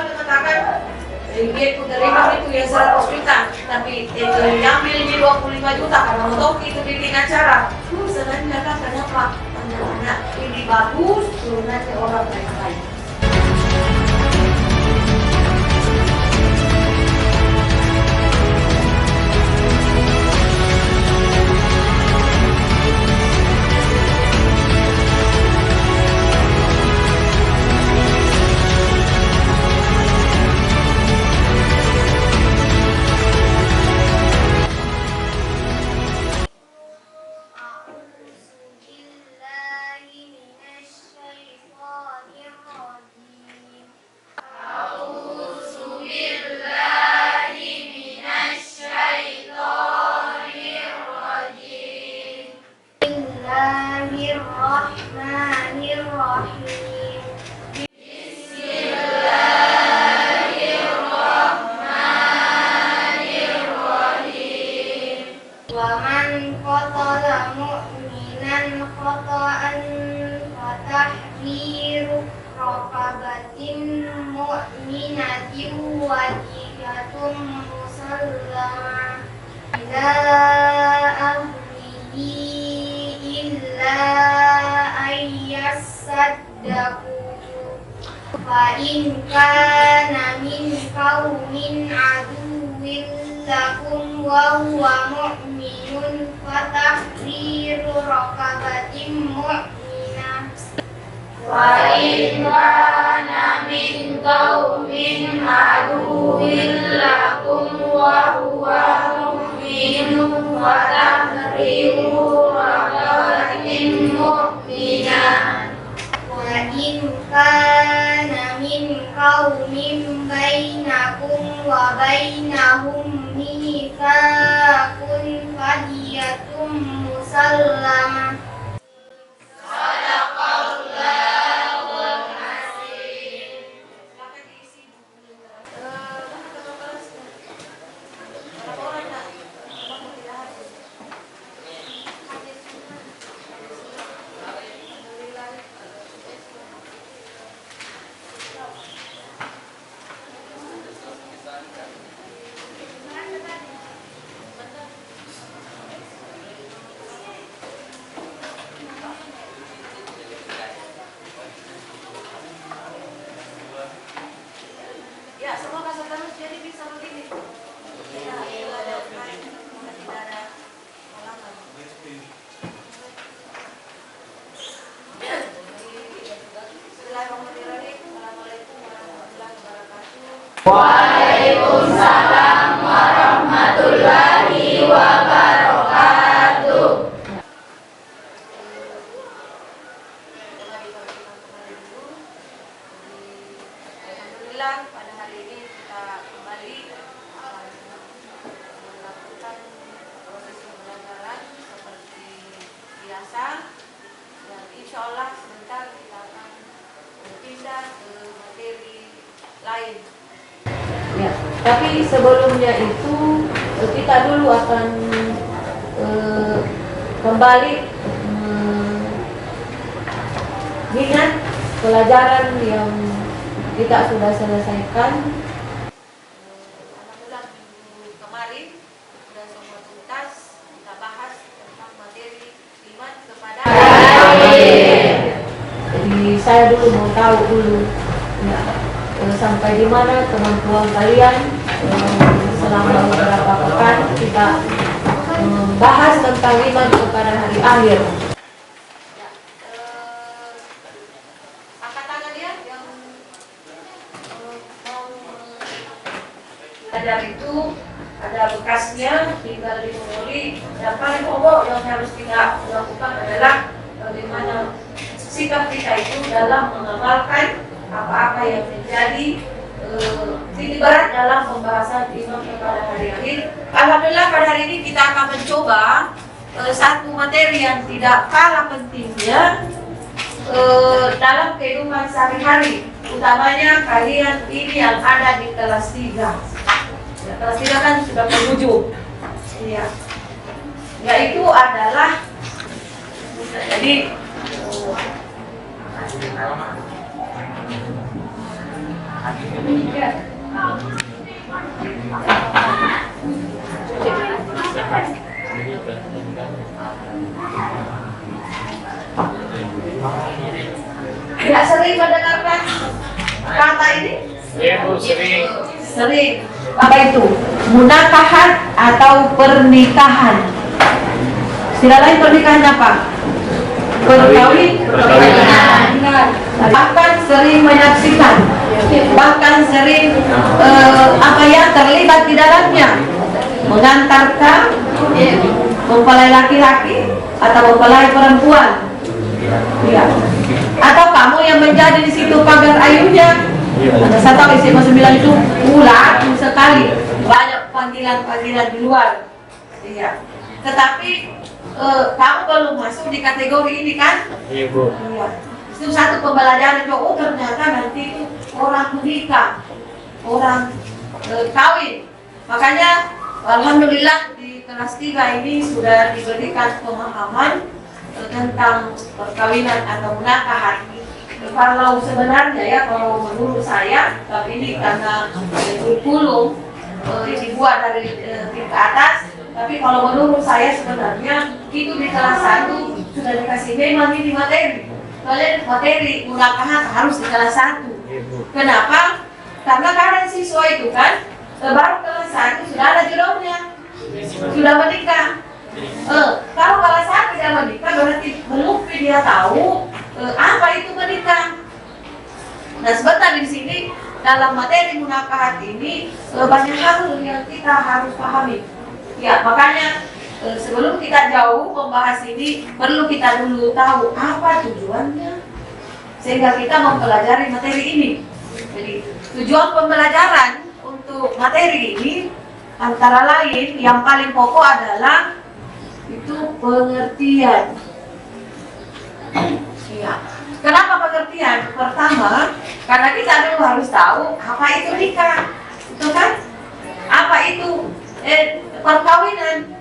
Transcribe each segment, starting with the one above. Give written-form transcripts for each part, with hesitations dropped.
mengatakan dia terima itu ya 100 juta, tapi diambil di 25 juta karena untuk itu bikin acara. Sebenarnya kan kenapa anak-anak ini bagus, turunannya orang lain-lain. Waman qatala mu'minan khata'an fatahriru raqabatin mu'minatin wadiyatun musallamah ila ahlihi illa ayyasaddaqu fa in kana min qaumin aduwwin lakum wa huwa mu'minun fatahriru raqabatin mu'minah wa in kana min qaumin aduwwin lakum wa huwa mu'minun fatahriru raqabatin mu'minah wa in kana min qaumin bainakum wa bainahum mitsaqun fadiyatun musallamah. Shadaqallahul azim. Ya, semua kasar terus jadi bisa begini. Ya, tidak ada main, tidak ada halangan. Bismillahirrahmanirrahim. Assalamualaikum warahmatullahi wabarakatuh. Waalaikumsalam warahmatullahi wabarakatuh. Alhamdulillah pada hari ini kita kembali akan melakukan proses pembelajaran seperti biasa, dan insya Allah sebentar kita akan berpindah ke materi lain. Ya, tapi sebelumnya itu kita dulu akan kembali ingat pelajaran yang kita sudah selesaikan. Alhamdulillah minggu kemarin sudah semua tuntas kita bahas tentang materi iman kepada Jadi saya dulu mau tahu dulu ya, sampai di mana kemampuan kalian selama beberapa pekan kita bahas tentang iman kepada hari akhir. Belajar itu ada bekasnya, tinggal dimulai. Yang paling pokok yang harus kita lakukan adalah bagaimana sikap kita itu dalam mengamalkan apa-apa yang menjadi titik berat dalam pembahasan iman kepada hari akhir. Alhamdulillah pada hari ini kita akan mencoba satu materi yang tidak kalah pentingnya dalam kehidupan sehari-hari, utamanya kalian ini yang ada di kelas 3. Ya, kelas 3 kan sudah penghujung. Iya. Yaitu adalah jadi Tidak sering mendengarkan kata ini? Iya Bu, sering. Sering. Apa itu? Munakahat atau pernikahan. Istilah lain pernikahan apa? Perkawinan. Bahkan sering menyaksikan, bahkan sering terlibat di dalamnya, mengantarkan mempelai laki-laki atau mempelai perempuan. Ya. Atau kamu yang menjadi di situ pagar ayunya. Ada satu SMA 9 itu ulang sekali, banyak panggilan-panggilan di luar. Iya. Tetapi kamu belum masuk di kategori ini kan? Iya Bu. Iya. Itu satu pembelajaran juga. Oh ternyata nanti itu orang menikah, orang kawin. Makanya alhamdulillah di kelas 3 ini sudah diberikan pemahaman tentang perkawinan atau munakahat. Kalau sebenarnya ya, kalau menurut saya, tapi ini karena kurikulum dibuat dari ke atas, tapi kalau menurut saya sebenarnya itu di kelas 1 sudah dikasih memang ini materi. Kalian materi munakahat harus di kelas 1. Kenapa? Karena kadang siswa itu kan baru kelas 1 sudah ada jodohnya, sudah menikah. Kalau kelas 1 tidak menikah berarti belum dia tahu apa itu menikah. Nah sebentar di sini dalam materi munakahat ini banyak hal yang kita harus pahami. Ya makanya sebelum kita jauh membahas ini perlu kita dulu tahu apa tujuannya sehingga kita mempelajari materi ini. Jadi tujuan pembelajaran untuk materi ini antara lain yang paling pokok adalah itu pengertian. Ya. Kenapa pengertian? Pertama, karena kita dulu harus tahu apa itu nikah, itu kan? Apa itu perkawinan?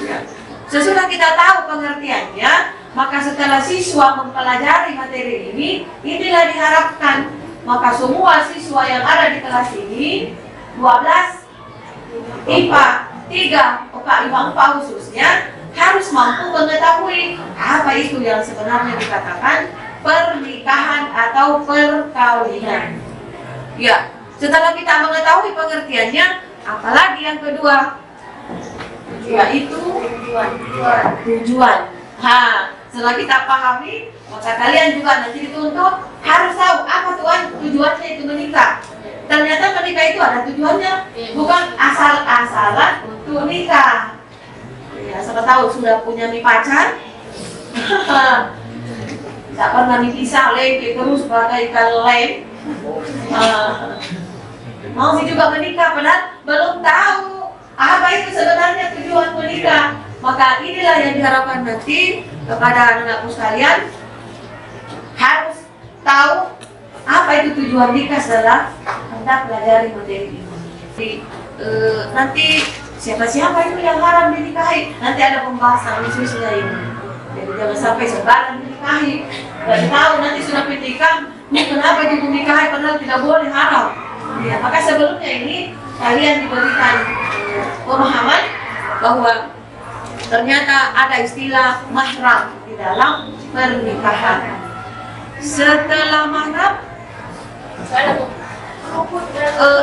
Ya. Sesudah kita tahu pengertiannya, maka setelah siswa mempelajari materi ini, inilah diharapkan maka semua siswa yang ada di kelas ini 12 IPA 3, IPA khususnya harus mampu mengetahui apa itu yang sebenarnya dikatakan pernikahan atau perkawinan. Ya, setelah kita mengetahui pengertiannya, apalagi yang kedua, yaitu tujuan. Setelah kita pahami, maka kalian juga nanti dituntut harus tahu apa tujuannya itu menikah. Ternyata menikah itu ada tujuannya, bukan asal-asalan untuk nikah. Ya, siapa tahu sudah punya pacar, tidak pernah dipisah lagi terus bagaikan lem. Mau juga menikah, padahal belum tahu apa itu sebenarnya tujuan menikah. Maka inilah yang diharapkan nanti kepada anak-anakku sekalian, harus tahu apa itu tujuan nikah setelah Anda pelajari materi ini. Jadi, nanti siapa-siapa itu yang haram dinikahi, nanti ada pembahasan khususnya ini. Jadi jangan sampai sembarang dinikahi. Dan tahu nanti sudah menikah, kenapa itu dinikahi padahal tidak boleh, haram. Ya, maka sebelumnya ini kalian diberikan pemahaman bahwa ternyata ada istilah mahram di dalam pernikahan. Setelah mahram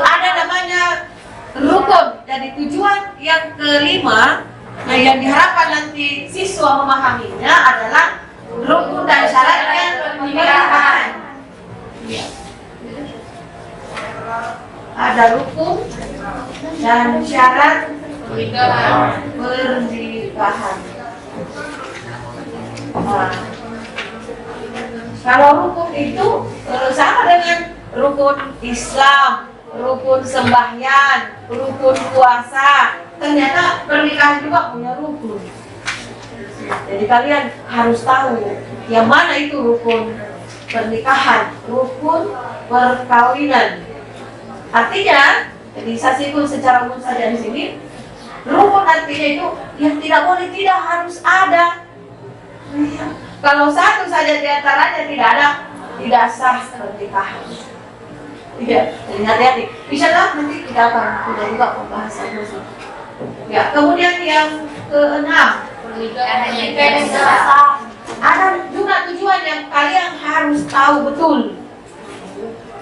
ada namanya rukun. Jadi tujuan yang kelima yang diharapkan nanti siswa memahaminya adalah rukun dan syaratnya pernikahan. Ada rukun dan syarat pernikahan. Kalau rukun itu sama dengan rukun Islam, rukun sembahyang, rukun puasa. Ternyata pernikahan juga punya rukun. Jadi kalian harus tahu yang mana itu rukun pernikahan, rukun perkawinan. Artinya, jadi saya singgung secara umum saja di sini. Rukun artinya itu yang tidak boleh tidak harus ada. Kalau satu saja di antaranya tidak ada, tidak sah pernikahan. Iya, jadi hati-hati. Insyaallah nanti kita akan buka pembahasan khusus. Ya, kemudian yang keenam, Pernikahan ada juga tujuan yang kalian harus tahu betul.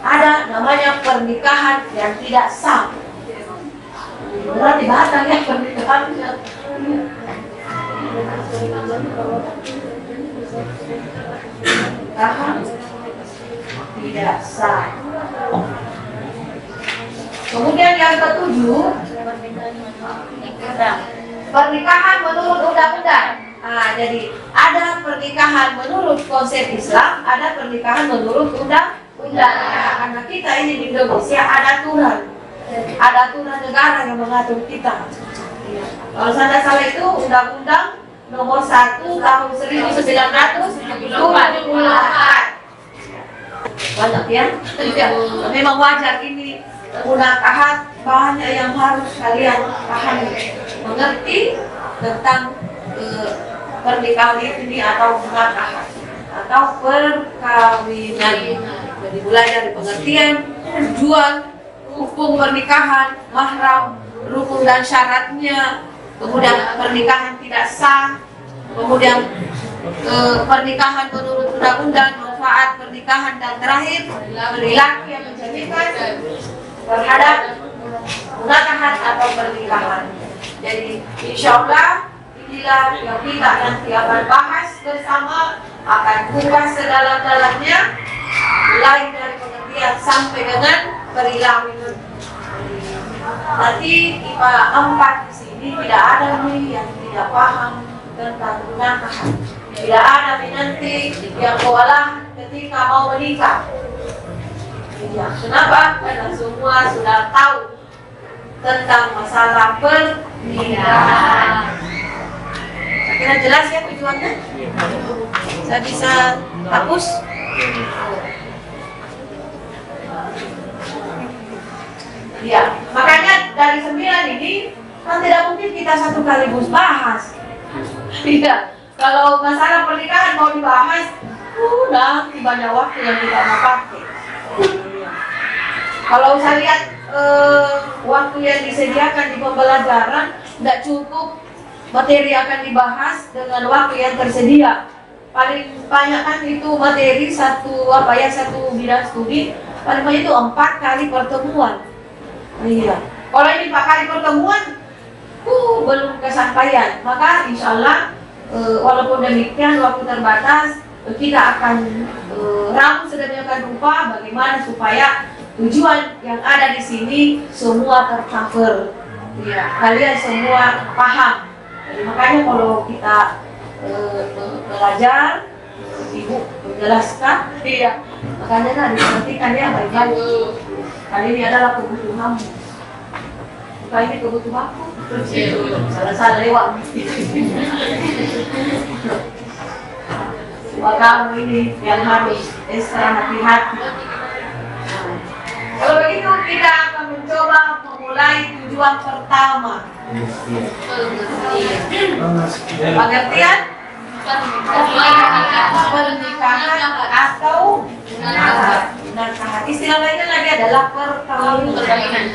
Ada namanya pernikahan yang tidak sah. Berarti batal ya pernikahan yang pernikahan tidak sah. Kemudian yang ketujuh, pernikahan menurut undang-undang. Nah, jadi ada pernikahan menurut konsep Islam, ada pernikahan menurut undang-undang. Karena kita ini di Indonesia ada aturan negara yang mengatur kita. Kalau saya salah itu Undang-Undang Nomor 1 Tahun 1974. Banyak ya. Memang wajar ini mudah-mudahan banyak yang harus kalian pahami, mengerti tentang pernikahan ini atau pernikahan atau perkawinan. Jadi mulai dari pengertian, tujuan, hukum pernikahan, mahram, rukun dan syaratnya, kemudian pernikahan tidak sah, kemudian pernikahan menurut undang-undang, manfaat pernikahan, dan terakhir perilaku yang mencerminkan terhadap pernikahan atau pernikahan. Jadi insya Allah inilah yang kita nanti akan bahas bersama, akan kupas sedalam-dalamnya, mulai dari pengertian sampai dengan perilaku. Nanti IPA 4 di sini tidak ada nih yang tidak paham tentang pernikahan. Tidak ada nih nanti yang kewalahan ketika mau menikah. Ya, kenapa? Karena semua sudah tahu tentang masalah pernikahan. Kira jelas ya tujuannya? Saya bisa hapus? Ya, makanya dari 9 ini kan tidak mungkin kita satu kaligus bahas. Tidak. Kalau masalah pernikahan mau dibahas, udah banyak waktu yang kita mau pakai. Kalau saya lihat waktu yang disediakan di pembelajaran tidak cukup materi akan dibahas dengan waktu yang tersedia. Paling banyak kan itu materi satu bidang studi, paling banyak itu 4 kali pertemuan. Iya. Kalau ini 4 kali pertemuan, belum kesampaian. Maka insya Allah walaupun demikian waktu terbatas, kita akan rangkum sedemikian rupa bagaimana supaya tujuan yang ada di sini semua tercover. Ya, kalian semua paham. Jadi makanya kalau kita belajar, ibu menjelaskan, iya, makanya diperhatikan ya baik-baik. Kali ini adalah kebutuhanmu, bukan ini kebutuhanku. Salah-salah lewat. Buat kamu ini yang harus ekstra hati-hati. Kalau begitu kita akan mencoba memulai tujuan pertama. Pengertian pernikahan atau nikahan. Istilah lainnya lagi adalah perkawinan.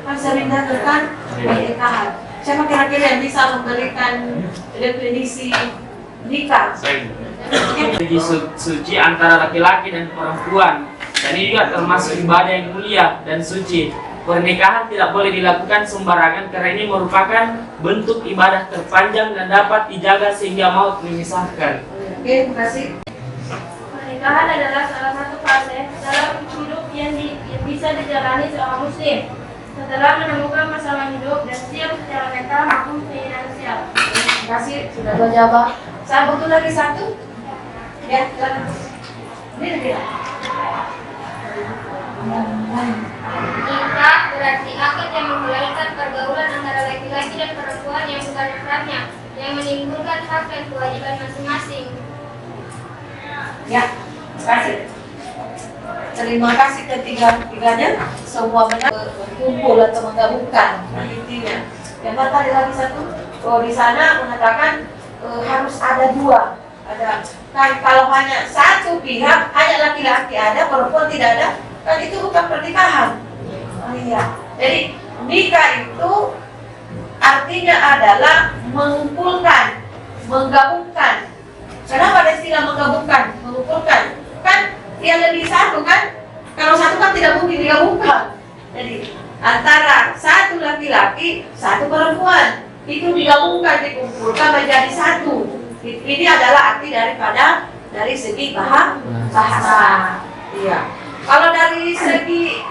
Kan sering dengarkan pernikahan. Siapa kira-kira yang bisa memberikan definisi nikah? Jadi suci antara laki-laki dan perempuan, dan ini juga termasuk ibadah yang mulia dan suci. Pernikahan tidak boleh dilakukan sembarangan karena ini merupakan bentuk ibadah terpanjang dan dapat dijaga sehingga maut memisahkan. Oke, terima kasih. Pernikahan adalah salah satu fase dalam hidup yang bisa dijalani seorang muslim setelah menemukan masalah hidup dan siap secara mental maupun finansial. Terima kasih sudah menjawab. Saya butuh lagi satu. Ya, silakan. Ini dia. Nikah berarti akad yang membolehkan pergaulan antara laki-laki dan perempuan yang bukan akrabnya, yang menimbulkan hak dan kewajiban masing-masing. Ya, terima kasih. Terima kasih ketiga-tiganya. Semua benar berkumpul atau menggabungkan intinya. Yang mana tadi lagi satu? Oh, di sana mengatakan harus ada 2. Ada kan kalau hanya satu pihak, hanya laki-laki ada, perempuan tidak ada, kan itu bukan pernikahan. Oh iya. Jadi nikah itu artinya adalah mengumpulkan, menggabungkan. Kenapa ada istilah menggabungkan, mengumpulkan? Kan yang lebih satu kan? Kalau satu kan tidak mungkin digabungkan. Jadi antara satu laki-laki, satu perempuan itu digabungkan, dikumpulkan menjadi satu. Ini adalah arti dari segi bahasa. Iya. Kalau dari segi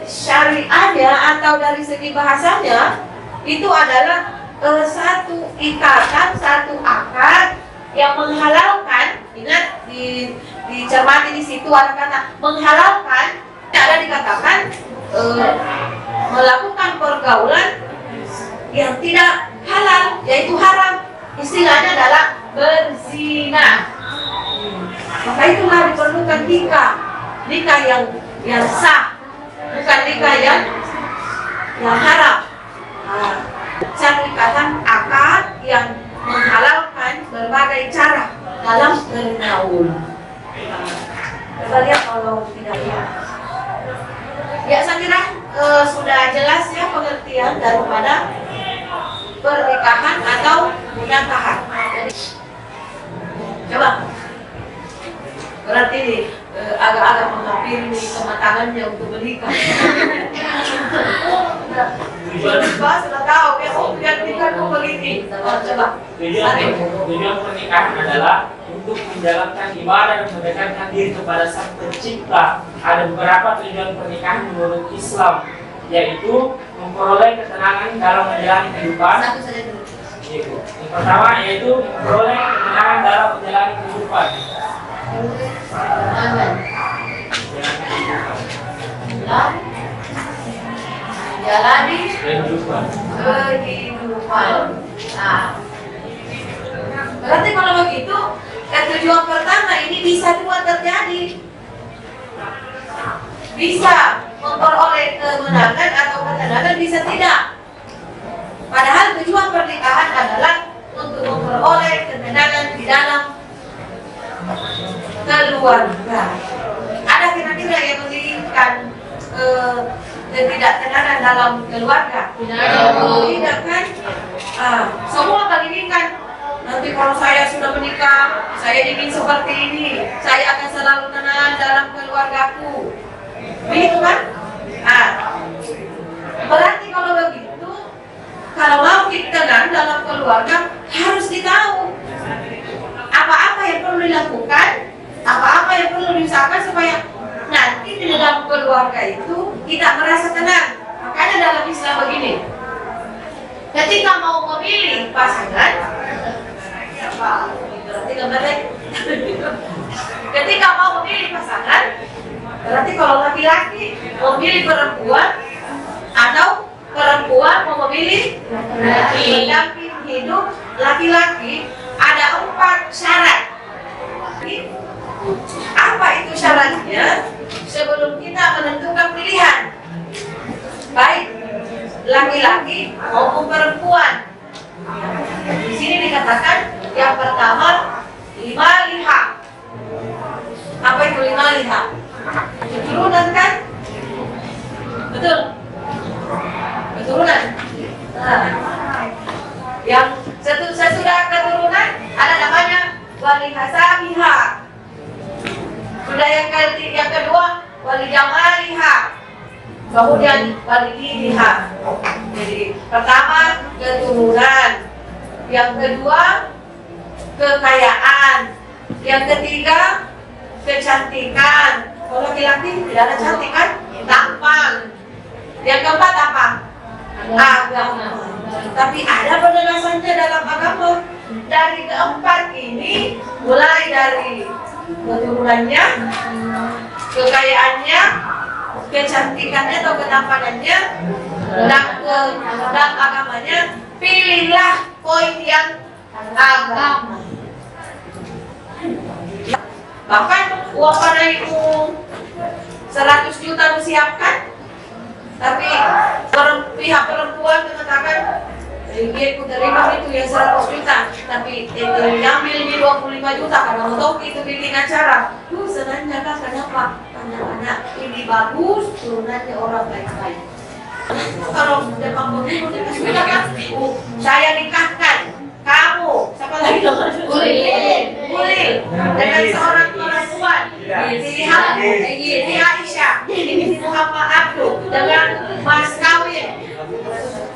syariahnya atau dari segi bahasanya itu adalah satu ikatan, satu akad yang menghalalkan. Ingat dicermati di situ ada kata menghalalkan, ada dikatakan melakukan pergaulan yang tidak halal, yaitu haram. Istilahnya adalah berzina. Maka itulah diperlukan nikah yang sah, bukan nikah yang haram. Satu ikatan akad yang menghalalkan berbagai cara dalam bergaul. Coba lihat kalau tidak lihat. Ya, saya kira sudah jelas ya pengertian daripada pernikahan atau munakahan. Coba. Berarti agak-agak menghampiri kematangannya untuk menikah. Sudah tahu ya, biar nikah tuh begini. Coba. Tujuan pernikahan adalah untuk menjalankan ibadah dan mendekatkan diri kepada Sang Pencipta. Ada beberapa tujuan pernikahan menurut Islam, yaitu memperoleh ketenangan dalam menjalani kehidupan. Satu saja dulu. Yang pertama yaitu memperoleh ketenangan dalam menjalani kehidupan. Menjalani Kehidupan. Nah, berarti kalau begitu, tujuan pertama ini bisa juga terjadi. Bisa memperoleh kemenangan atau ketenangan, bisa tidak. Padahal tujuan pernikahan adalah untuk memperoleh ketenangan di dalam keluarga. Ada kira-kira yang menginginkan ketidaktenanan dalam keluarga? Tidak kan? Semua menginginkan. Nanti kalau saya sudah menikah, saya ingin seperti ini. Saya akan selalu tenang dalam keluargaku. Begitu kan? Berarti kalau begitu, kalau mau kita tenang dalam keluarga, harus ditahu apa-apa yang perlu dilakukan, apa-apa yang perlu diusahakan supaya nanti di dalam keluarga itu kita merasa tenang. Makanya dalam Islam begini, ketika mau memilih pasangan, ketika mau memilih pasangan, berarti kalau laki-laki memilih perempuan atau perempuan mau memilih pendamping hidup laki-laki, ada 4 syarat. Apa itu syaratnya? Sebelum kita menentukan pilihan, baik laki-laki maupun perempuan. Di sini dikatakan yang pertama 5 liha. Apa itu 5 liha? Keturunan kan? Betul? Keturunan. Yang sesudah keturunan ada namanya wali hasabiha. Sudah yang kedua wali jamaliha. Kemudian wali diniha. Jadi pertama keturunan, yang kedua kekayaan, yang ketiga kecantikan. Kalau laki-laki tidak ada cantik kan? Tampang. Yang keempat apa? Agama. Tapi ada penjelasannya dalam agama. Dari keempat ini, mulai dari keturunannya, kekayaannya, kecantikannya atau ketampanannya, dan agamanya, pilihlah poin yang agama. Bahkan uang panaimu 100 juta disiapkan, tapi pihak perempuan mengatakan dia terima itu yang 100 juta, tapi diambil ini 25 juta karena untuk itu bikin acara. Senangnya kan kenapa? punya anak ini bagus, turunannya orang baik-baik. Kalau memang begitu dikasih bilang kan, saya nikahkan kamu, siapa lagi dong? Ulil dengan seorang perempuan pilihan ini Aisyah, ini Muhammad Abdul dengan mas kawin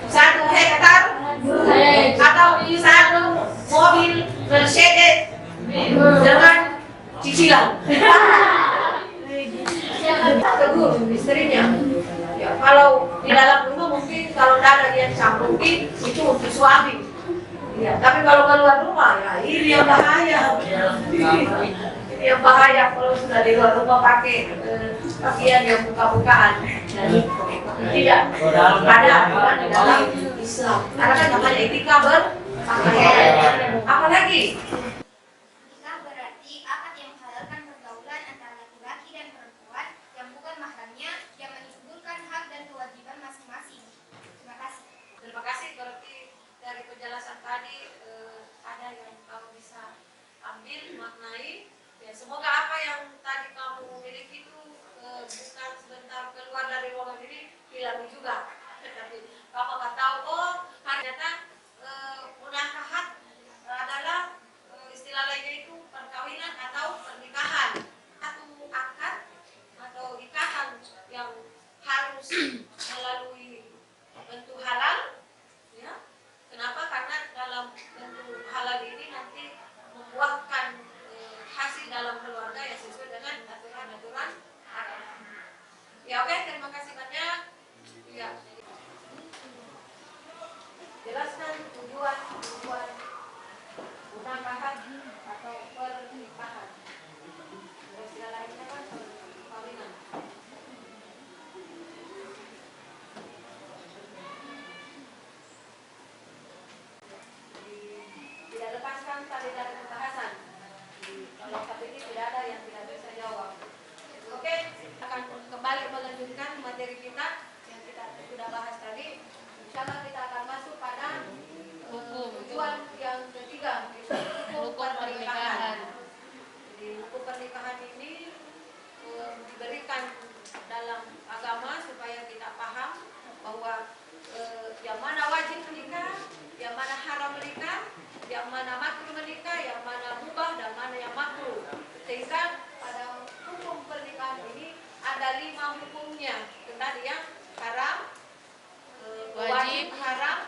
1 hektar atau 1 mobil Mercedes dengan cicilan. Tegur istrinya. Ya, kalau di dalam rumah mungkin kalau tidak ada yang campurin itu untuk suami. Ya, tapi kalau keluar rumah ya ini yang bahaya. Ini yang bahaya kalau sudah di luar rumah pakai pakaian yang buka-bukaan. Jadi tidak ada aturan di dalam Islam. Karena kan namanya etika berpakaian. Apalagi Nikah berarti akad yang menghalalkan pergaulan antara laki-laki dan perempuan yang bukan mahramnya yang menyuburkan hak dan kewajiban masing-masing. Terima kasih. terima kasih berarti dari penjelasan tadi ada yang kamu bisa ambil maknai. Ya, semoga apa yang tadi kamu miliki itu bukan sebentar keluar dari ruangan ini hilang juga. Tapi kamu akan tahu oh ternyata munakahat adalah istilah lainnya itu perkawinan atau pernikahan. Satu akad atau ikatan yang harus melalui bentuk halal. Ya. Kenapa? Karena dalam bentuk halal ini nanti membuahkan hasil dalam keluarga yang sesuai dengan aturan-aturan agama. Ya oke, terima kasih banyak. Ya. Jelaskan tujuan munakahat atau pernikahan. Istilah lainnya kan perkawinan. Tidak lepaskan tadi dari pembahasan. Kalau saat ini tidak ada yang tidak bisa jawab. Oke, akan kembali melanjutkan materi kita yang kita sudah bahas tadi. Insyaallah kita akan masuk pada tujuan yang ketiga, yaitu hukum pernikahan. Jadi hukum pernikahan ini diberikan dalam agama supaya kita paham bahwa yang mana wajib menikah, yang mana haram menikah, yang mana makruh menikah, yang mana mubah dan mana yang makruh. Sehingga pada hukum pernikahan ini ada 5 hukumnya. Tadi yang haram, wajib, haram,